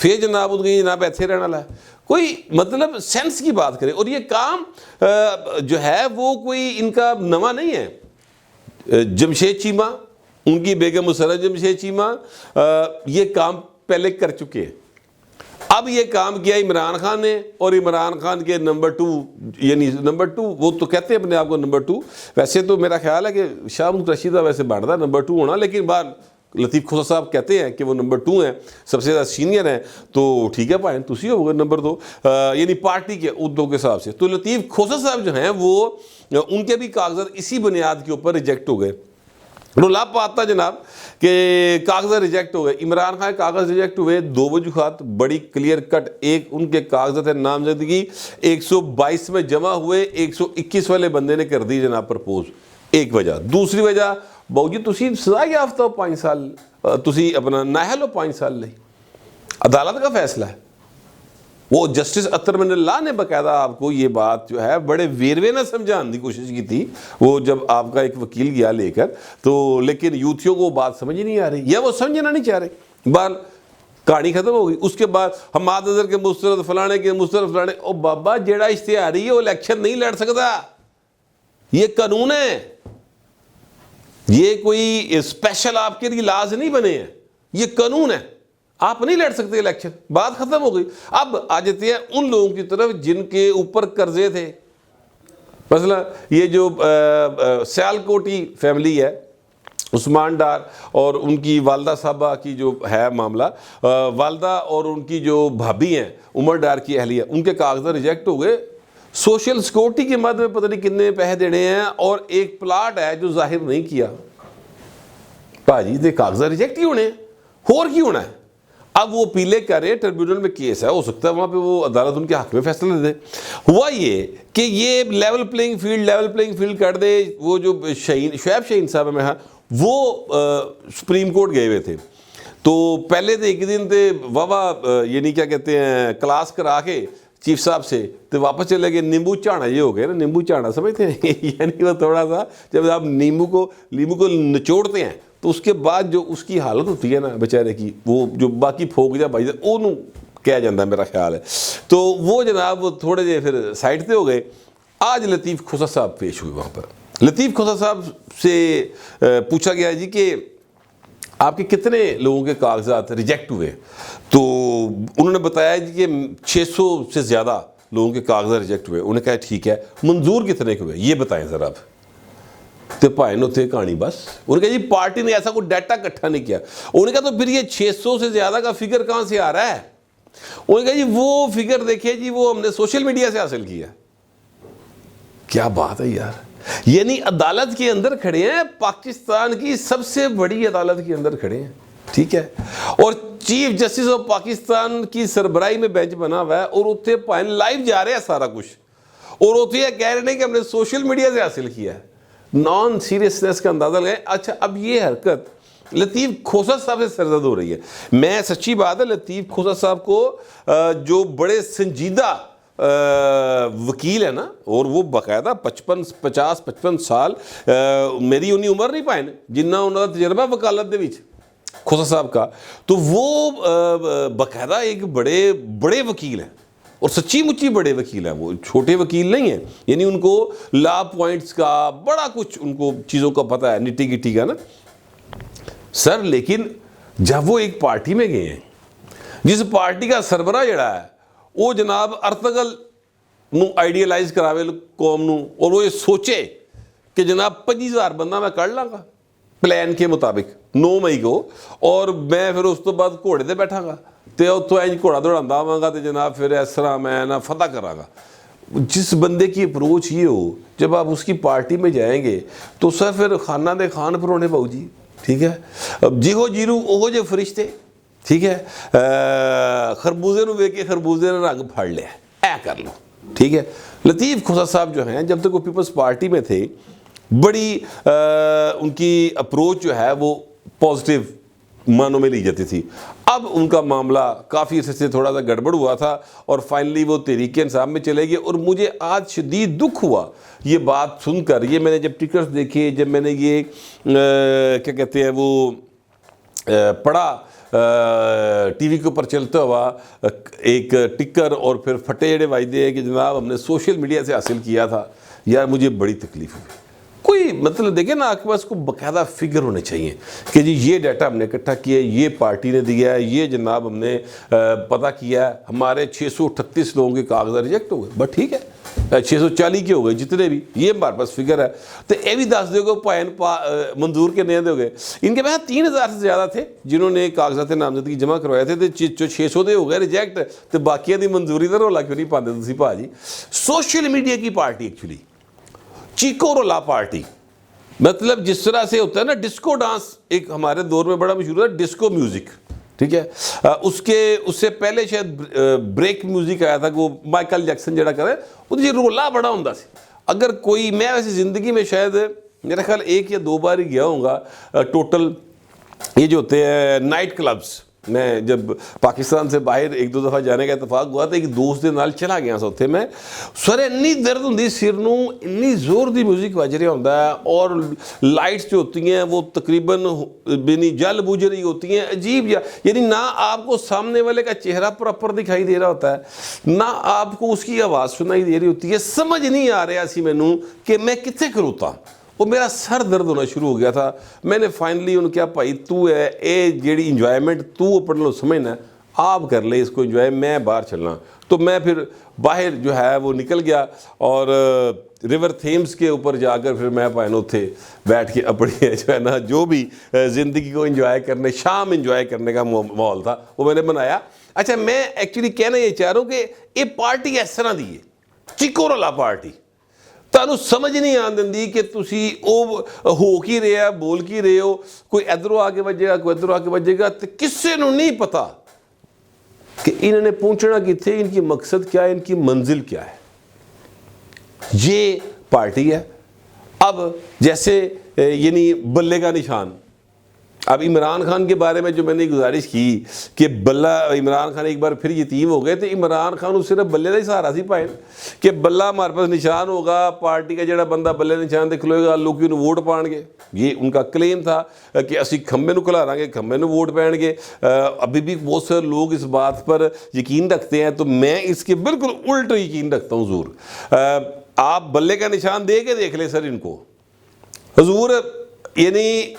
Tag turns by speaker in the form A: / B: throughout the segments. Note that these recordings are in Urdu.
A: پھر جناب ان کی جناب ایتھے رہنا ہے. کوئی مطلب سینس کی بات کرے. اور یہ کام جو ہے وہ کوئی ان کا نواں نہیں ہے. جمشید چیمہ، ان کی بیگم مسرت جمشید چیمہ یہ کام پہلے کر چکے ہیں. اب یہ کام کیا عمران خان نے، اور عمران خان کے نمبر 2 یعنی نمبر 2 وہ تو کہتے ہیں اپنے آپ کو نمبر 2. ویسے تو میرا خیال ہے کہ شاہ محمود رشیدہ ویسے بانٹتا نمبر 2 ہونا، لیکن بعد لطیف کھوسا صاحب کہتے ہیں کہ وہ نمبر 2 ہیں، سب سے زیادہ سینئر ہیں. تو ٹھیک ہے بھائی تسی ہو گئے نمبر 2 یعنی پارٹی کے عہدوں کے حساب سے. تو لطیف کھوسا صاحب جو ہیں وہ ان کے بھی کاغذات اسی بنیاد کے اوپر ریجیکٹ ہو گئے. رولا پاتا جناب کہ کاغذات ریجیکٹ ہو گئے. عمران خان کاغذ ریجیکٹ ہوئے 2 وجوہات بڑی کلیئر کٹ. ایک ان کے کاغذات نامزدگی 122 میں جمع ہوئے، 121 والے بندے نے کر دی جناب پرپوز، ایک وجہ. دوسری وجہ باؤ جی تسی سزا یافتہ ہو 5 سال، تسی اپنا نااہل ہو 5 سال نہیں. عدالت کا فیصلہ ہے. وہ جسٹس اطہر من اللہ نے باقاعدہ آپ کو یہ بات جو ہے بڑے ویروے نہ سمجھانے کی کوشش کی تھی، وہ جب آپ کا ایک وکیل گیا لے کر تو، لیکن یوتھیوں کو وہ بات سمجھ ہی نہیں آ رہی یا وہ سمجھنا نہیں چاہ رہے. بال کہانی ختم ہو گئی. اس کے بعد حماد اظہر کے مسترد فلانے کے مسترد فلانے. او بابا جیڑا اشتہاری ہے وہ الیکشن نہیں لڑ سکتا، یہ قانون ہے. یہ کوئی اسپیشل آپ کے لیے لاز نہیں بنے ہیں، یہ قانون ہے. آپ نہیں لڑ سکتے الیکشن، بات ختم ہو گئی. اب آ جاتے ہیں ان لوگوں کی طرف جن کے اوپر قرضے تھے. مثلا یہ جو سیالکوٹی فیملی ہے، عثمان ڈار اور ان کی والدہ صاحبہ کی جو ہے معاملہ، والدہ اور ان کی جو بھابھی ہیں عمر ڈار کی اہلیہ، ان کے کاغذات ریجیکٹ ہو گئے. سوشل سیکورٹی کے مد میں پتہ نہیں کتنے پیسے دینے ہیں، اور ایک پلاٹ ہے جو ظاہر نہیں کیا. بھائی دے کاغذات ریجیکٹ ہی ہونے ہیں، اور کی ہونا ہے. اب وہ پیلے کرے، ٹریبیونل میں کیس ہے، ہو سکتا ہے وہاں پہ وہ عدالت ان کے حق میں فیصلہ دے دے. ہوا یہ کہ یہ لیول پلینگ فیلڈ کر دے. وہ جو شعیب شاہین صاحب میں وہ سپریم کورٹ گئے ہوئے تھے. تو پہلے تو ایک دن تھے واہ یعنی کیا کہتے ہیں کلاس کرا کے چیف صاحب سے تو واپس چلے گئے. نیمبو چاڑا یہ ہو گئے نا، نیمبو چاڑا سمجھتے ہیں یعنی وہ تھوڑا سا جب آپ لیمبو کو نچوڑتے ہیں تو اس کے بعد جو اس کی حالت ہوتی ہے نا بیچارے کی، وہ جو باقی پھوک جا بھائی انہوں کہہ جاتا ہے میرا خیال ہے. تو وہ جناب وہ تھوڑے جے پھر سائڈ پہ ہو گئے. آج لطیف کھوسا صاحب پیش ہوئے وہاں پر. لطیف کھوسا صاحب سے پوچھا گیا جی کہ آپ کے کتنے لوگوں کے کاغذات ریجیکٹ ہوئے؟ تو انہوں نے بتایا جی کہ 600 سے زیادہ لوگوں کے کاغذات ریجیکٹ ہوئے. انہوں نے کہا ٹھیک ہے، منظور کتنے کے ہوئے یہ بتائیں ذرا آپ. تو پائے نو تھے کہانی بس. انہوں نے کہا جی پارٹی نے ایسا کوئی ڈیٹا اکٹھا نہیں کیا. انہوں نے کہا تو پھر یہ 600 سے زیادہ کا فگر کہاں سے آ رہا ہے؟ انہوں نے کہا جی وہ فگر دیکھیں جی وہ ہم نے سوشل میڈیا سے حاصل کیا. کیا بات ہے یار. یعنی عدالت کے اندر کھڑے ہیں، پاکستان کی سب سے بڑی عدالت کے اندر کھڑے ہیں، ٹھیک ہے، اور چیف جسٹس آف پاکستان کی سربراہی میں بینچ بنا ہوا ہے، اور اتنے پائن لائیو جا رہے ہیں سارا کچھ، اور اتنے کہہ رہے ہیں کہ ہم نے سوشل میڈیا سے حاصل کیا ہے. نان سیریسنس کا اندازہ لگائیں. اچھا اب یہ حرکت لطیف کھوسا صاحب سے سرزد ہو رہی ہے. میں سچی بات ہے لطیف کھوسا صاحب کو جو بڑے سنجیدہ وکیل ہے نا، اور وہ باقاعدہ 50-55 سال میری انہی عمر نہیں پائے جنہ انہوں نے تجربہ وکالت دے وچ کھوسا صاحب کا. تو وہ باقاعدہ ایک بڑے وکیل ہیں، اور سچی مچی بڑے وکیل ہیں. وہ چھوٹے وکیل نہیں ہیں، یعنی ان کو لا پوائنٹس کا بڑا کچھ ان کو چیزوں کا پتہ ہے، نٹی گٹی کا نا سر. لیکن جب وہ ایک پارٹی میں گئے ہیں جس پارٹی کا سربراہ جڑا ہے وہ جناب ارتگل نو آئیڈیلائز کراوے قوم نو، اور وہ یہ سوچے کہ جناب 25,000 بندہ میں کر لاں گا پلان کے مطابق 9 مئی کو، اور میں پھر اس تو بعد گھوڑے تے بیٹھا گا تے اتوں اینج گھوڑا دوڑاندہ آواں گا تے جناب پھر اس طرح میں نا فتح کراں گا. جس بندے کی اپروچ یہ ہو جب آپ اس کی پارٹی میں جائیں گے تو سر پھر خانہ دے خان پرونے باؤ جی، ٹھیک ہے. اب جی ہو جیرو اوہو جے فرشتے، ٹھیک ہے، خربوزے نو ویکھ کے خربوزے نے رنگ پھڑ لیا اے کر لو، ٹھیک ہے. لطیف کھوسا صاحب جو ہیں جب تک وہ پیپلز پارٹی میں تھے بڑی ان کی اپروچ جو ہے وہ پازیٹیو معنوں میں لی جاتی تھی. اب ان کا معاملہ کافی عرصے سے تھوڑا سا گڑبڑ ہوا تھا، اور فائنلی وہ تحریک انصاف میں چلے گئے. اور مجھے آج شدید دکھ ہوا یہ بات سن کر. یہ میں نے جب ٹکٹس دیکھے، جب میں نے یہ کیا کہتے ہیں وہ پڑھا ٹی وی کے اوپر چلتا ہوا ایک ٹکر اور پھر پھٹے جڑے وعدے ہیں کہ جناب ہم نے سوشل میڈیا سے حاصل کیا تھا، یار مجھے بڑی تکلیف ہوئی. کوئی مطلب دیکھیں نا، آپ کے پاس کو باقاعدہ فگر ہونے چاہیے کہ جی یہ ڈیٹا ہم نے اکٹھا کیا ہے، یہ پارٹی نے دیا ہے، یہ جناب ہم نے پتہ کیا ہے، ہمارے 638 لوگوں کے کاغذات ریجیکٹ ہو گئے، بٹ ٹھیک ہے 640 کے ہو گئے جتنے بھی، یہ ہمارے پاس فگر ہے. تو یہ بھی دس دے گا پائن منظور کے نہیں دے گئے. ان کے پاس 3000 سے زیادہ تھے جنہوں نے کاغذات نامزدگی جمع کروائے تھے، تو 600 دے ہو گئے ریجیکٹ، تو باقیہ دی منظوری دا رولا کیوں نہیں پاندے تسی بھا جی. سوشل میڈیا کی پارٹی ایکچولی چیکو رولا پارٹی، مطلب جس طرح سے ہوتا ہے نا ڈسکو ڈانس، ایک ہمارے دور میں بڑا مشہور ہے ڈسکو میوزک، ٹھیک ہے. اس سے پہلے شاید بریک میوزک آیا تھا کہ وہ مائیکل جیکسن جڑا کرے، وہ جی رولا بڑا ہوندا سی. اگر کوئی، میں ویسے زندگی میں شاید میرا خیال 1 یا 2 بار ہی گیا ہوں گا ٹوٹل یہ جو ہوتے ہیں نائٹ کلبز. میں جب پاکستان سے باہر 1-2 دفعہ جانے کا اتفاق ہوا تھا، ایک دوست دے نال چلا گیا سا اتھے میں، سر انی درد ہوندی سر نو، انی زور دی میوزک وج رہا ہوندا ہے، اور لائٹس جو ہوتی ہیں وہ تقریباً بینی جل بوجھ رہی ہوتی ہیں، عجیب یعنی نہ آپ کو سامنے والے کا چہرہ پراپر دکھائی دے رہا ہوتا ہے، نہ آپ کو اس کی آواز سنائی دے رہی ہوتی ہے. سمجھ نہیں آ رہا سی مینوں کہ میں کتنے کھلوتا. وہ میرا سر درد ہونا شروع ہو گیا تھا. میں نے فائنلی انہوں نے کہا بھائی تو ہے اے جیڑی انجوائمنٹ تو اپنے لو سمجھنا آپ کر لے اس کو انجوائے، میں باہر چلنا. تو میں پھر باہر جو ہے وہ نکل گیا اور ریور تھیمز کے اوپر جا کر پھر میں پائنوں تھے بیٹھ کے اپنی جو ہے نا جو بھی زندگی کو انجوائے کرنے، شام انجوائے کرنے کا ماحول تھا وہ میں نے بنایا. اچھا میں ایکچولی کہنا یہ چاہ رہا ہوں کہ یہ پارٹی اس طرح دی ہے چیکو رولا پارٹی، تانوں سمجھ نہیں آن دندی کہ تسی ہو کی رہے ہو، بول کی رہے ہو، کوئی ادھروں آ کے بجے گا، کوئی ادھروں آ کے بجے گا، تو کسے نو نہیں پتا کہ انہوں نے پہنچنا کتنے، ان کی مقصد کیا ہے، ان کی منزل کیا ہے. یہ پارٹی ہے. اب جیسے یعنی بلے کا نشان، اب عمران خان کے بارے میں جو میں نے گزارش کی کہ بلہ عمران خان ایک بار پھر یتیم ہو گئے، تو عمران خان اس صرف بلے کا ہی سہارا سی پائے کہ بلہ ہمارے پاس نشان ہوگا، پارٹی کا جڑا بندہ بلے نشان دے کھلوئے گا لوگ انہوں ووٹ پان گے. یہ ان کا کلیم تھا کہ اسی کھمبے نو کھلا رہا گے، کھمبے نو ووٹ پہن گے. ابھی بھی بہت سارے لوگ اس بات پر یقین رکھتے ہیں، تو میں اس کے بالکل الٹ یقین رکھتا ہوں. حضور آپ بلے کا نشان دے کے دیکھ لیں سر ان کو. حضور یعنی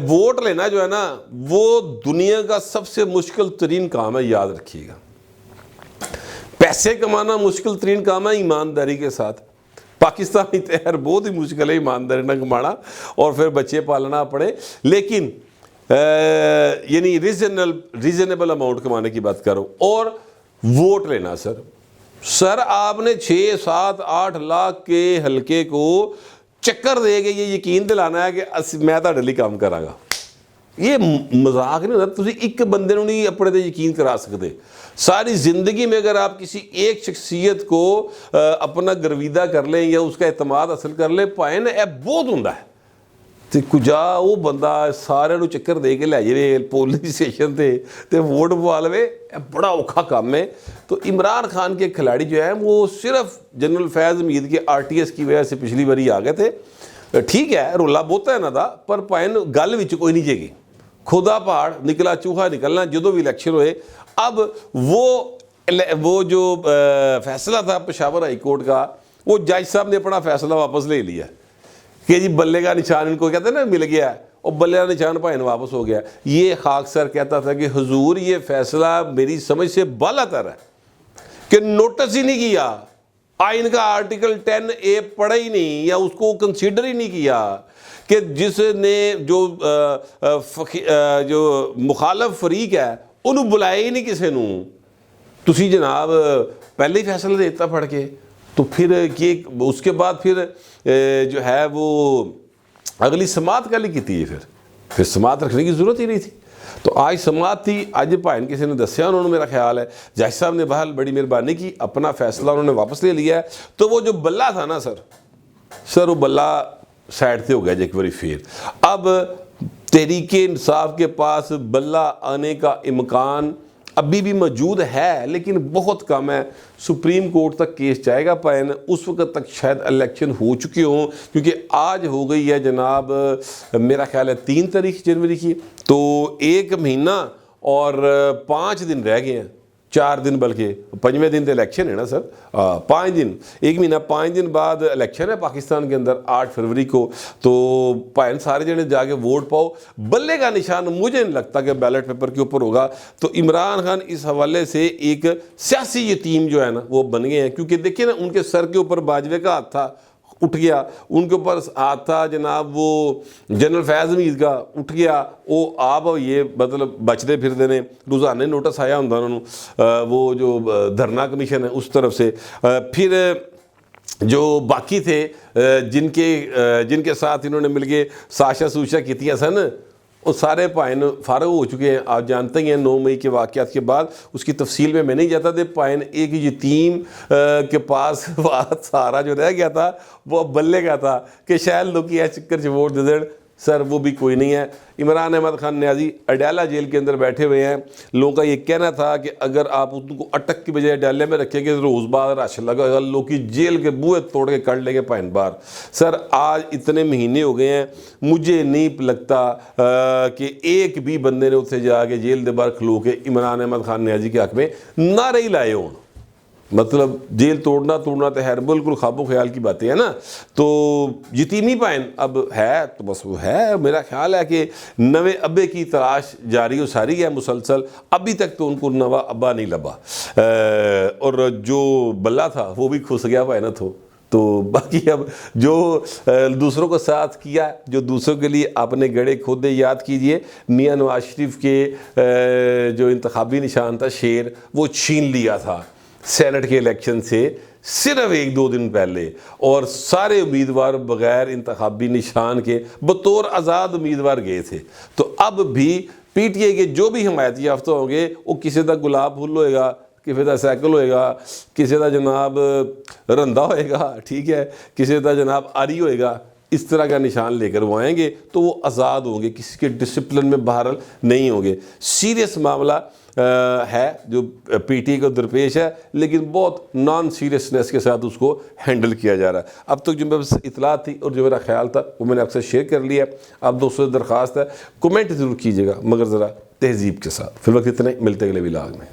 A: ووٹ لینا جو ہے نا وہ دنیا کا سب سے مشکل ترین کام ہے، یاد رکھیے گا. پیسے کمانا مشکل ترین کام ہے ایمانداری کے ساتھ. پاکستانی تہر بہت ہی مشکل ہے ایمانداری نہ کمانا اور پھر بچے پالنا پڑے، لیکن یعنی ریزنیبل اماؤنٹ کمانے کی بات کرو. اور ووٹ لینا سر آپ نے 6-7-8 لاکھ کے حلقے کو چکر دے گے، یہ یقین دلانا ہے کہ میں تہاڈے لئی کام کراں گا. یہ مذاق نہیں ہوتا. تسی ایک بندے نوں نہیں اپنے تے یقین کرا سکتے. ساری زندگی میں اگر آپ کسی ایک شخصیت کو اپنا گرویدہ کر لیں یا اس کا اعتماد حاصل کر لیں، پائے نا بہت ہوندا ہے. تو کجا وہ بندہ سارے نو چکر دے کے لے جائے پولیس اسٹیشن تے ووٹ پوا لوے، بڑا اوکھا کام ہے. تو عمران خان کے کھلاڑی جو ہیں وہ صرف جنرل فیض حمید کے RTS کی وجہ سے پچھلی باری آ گئے تھے. ٹھیک ہے رولا بہت ہے نا دا، پر پائن گل وچ کوئی نہیں جے گی. خدا پہاڑ نکلا چوہا نکلنا جدوں بھی الیکشن ہوئے. اب وہ جو فیصلہ تھا پشاور ہائی کورٹ کا، وہ جج صاحب نے اپنا فیصلہ واپس لے لیا کہ جی بلے کا نشان ان کو کہتے ہیں نا مل گیا، اور بلے کا نشان بھائی واپس ہو گیا. یہ خاک سر کہتا تھا کہ حضور یہ فیصلہ میری سمجھ سے بالا تر ہے کہ نوٹس ہی نہیں کیا، آئین کا آرٹیکل 10A پڑھا ہی نہیں یا اس کو کنسیڈر ہی نہیں کیا، کہ جس نے جو مخالف فریق ہے انہوں بلائے ہی نہیں کسی نو. تسی جناب پہلے ہی فیصلہ دیتا پڑھ کے، تو پھر اس کے بعد پھر جو ہے وہ اگلی سماعت کا لی کی تھی. پھر سماعت رکھنے کی ضرورت ہی نہیں تھی. تو آج سماعت تھی، آج پائن کسی نے دسیا انہوں نے، میرا خیال ہے جج صاحب نے بہرحال بڑی مہربانی کی، اپنا فیصلہ انہوں نے واپس لے لیا ہے. تو وہ جو بلہ تھا نا سر وہ بلہ سائڈ سے ہو گیا ایک باری پھر. اب تحریک انصاف کے پاس بلہ آنے کا امکان ابھی بھی موجود ہے لیکن بہت کم ہے. سپریم کورٹ تک کیس جائے گا پائن, اس وقت تک شاید الیکشن ہو چکے ہوں, کیونکہ آج ہو گئی ہے جناب میرا خیال ہے 3 تاریخ جنوری کی, تو 1 مہینہ اور 5 دن رہ گئے ہیں, 4 دن بلکہ 5ویں دن تو الیکشن ہے نا سر, 5 دن, 1 مہینہ 5 دن بعد الیکشن ہے پاکستان کے اندر 8 فروری کو. تو پائن سارے جنے جا کے ووٹ پاؤ. بلے کا نشان مجھے نہیں لگتا کہ بیلٹ پیپر کے اوپر ہوگا. تو عمران خان اس حوالے سے ایک سیاسی یتیم جو ہے نا وہ بن گئے ہیں, کیونکہ دیکھیں نا ان کے سر کے اوپر باجوے کا ہاتھ تھا, اٹھ گیا, ان کے اوپر ہاتھ تھا جناب وہ جنرل فیض حمید کا, اٹھ گیا, وہ آپ یہ مطلب بچتے پھرتے ہیں, روزانہ نوٹس آیا ہوں انہوں وہ جو دھرنا کمیشن ہے اس طرف سے. پھر جو باقی تھے جن کے ساتھ انہوں نے مل کے ساشا سوشا کیتیاں سن, وہ سارے پائن فارغ ہو چکے ہیں. آپ جانتے ہیں 9 مئی کے واقعات کے بعد, اس کی تفصیل میں نہیں جاتا تھا. پائن ایک یتیم کے پاس سارا جو رہ گیا تھا وہ بلے کا تھا کہ شاید لوگ یہ چکر سے ووٹ دے دیں. سر وہ بھی کوئی نہیں ہے. عمران احمد خان نیازی اڈیالہ جیل کے اندر بیٹھے ہوئے ہیں. لوگوں کا یہ کہنا تھا کہ اگر آپ ان کو اٹک کی بجائے اڈیالہ میں رکھیں گے روز بعد رش لگا گا, لوگ کی جیل کے بوئے توڑ کے کر لیں گے پائن بار. سر آج اتنے مہینے ہو گئے ہیں, مجھے نہیں لگتا کہ ایک بھی بندے نے اتنے جا کے جیل دے باہر کھلو کے عمران احمد خان نیازی کے حق میں نعرے ہی لائے ہوں. مطلب جیل توڑنا تو خیر بالکل خواب و خیال کی باتیں ہیں نا. تو یتیمی پائن اب ہے تو بس وہ ہے. میرا خیال ہے کہ نوے ابے کی تلاش جاری و ساری ہے مسلسل, ابھی تک تو ان کو نوا ابا نہیں لبا, اور جو بلا تھا وہ بھی کھس گیا پائن تھو. تو باقی اب جو دوسروں کو ساتھ کیا, جو دوسروں کے لیے آپ نے گڑے کھودے, یاد کیجئے میاں نواز شریف کے جو انتخابی نشان تھا شیر, وہ چھین لیا تھا سینٹ کے الیکشن سے صرف 1-2 دن پہلے, اور سارے امیدوار بغیر انتخابی نشان کے بطور آزاد امیدوار گئے تھے. تو اب بھی پی ٹی آئی کے جو بھی حمایتی یافتہ ہوں گے, وہ کسی دا گلاب پھول ہوئے گا, کسی دا سائیکل ہوئے گا, کسی دا جناب رندہ ہوئے گا, ٹھیک ہے, کسی دا جناب آری ہوئے گا, اس طرح کا نشان لے کر وہ آئیں گے. تو وہ آزاد ہوں گے, کسی کے ڈسپلن میں بہرحال نہیں ہوں گے. سیریس معاملہ ہے جو پی ٹی کو درپیش ہے, لیکن بہت نان سیریسنس کے ساتھ اس کو ہینڈل کیا جا رہا ہے. اب تک جو میرے پاس اطلاع تھی اور جو میرا خیال تھا وہ میں نے آپ سے شیئر کر لیا. اب دوستوں سے درخواست ہے کمنٹ ضرور کیجیے گا, مگر ذرا تہذیب کے ساتھ. فی الوقت اتنے, ملتے اگلے ولاگ میں.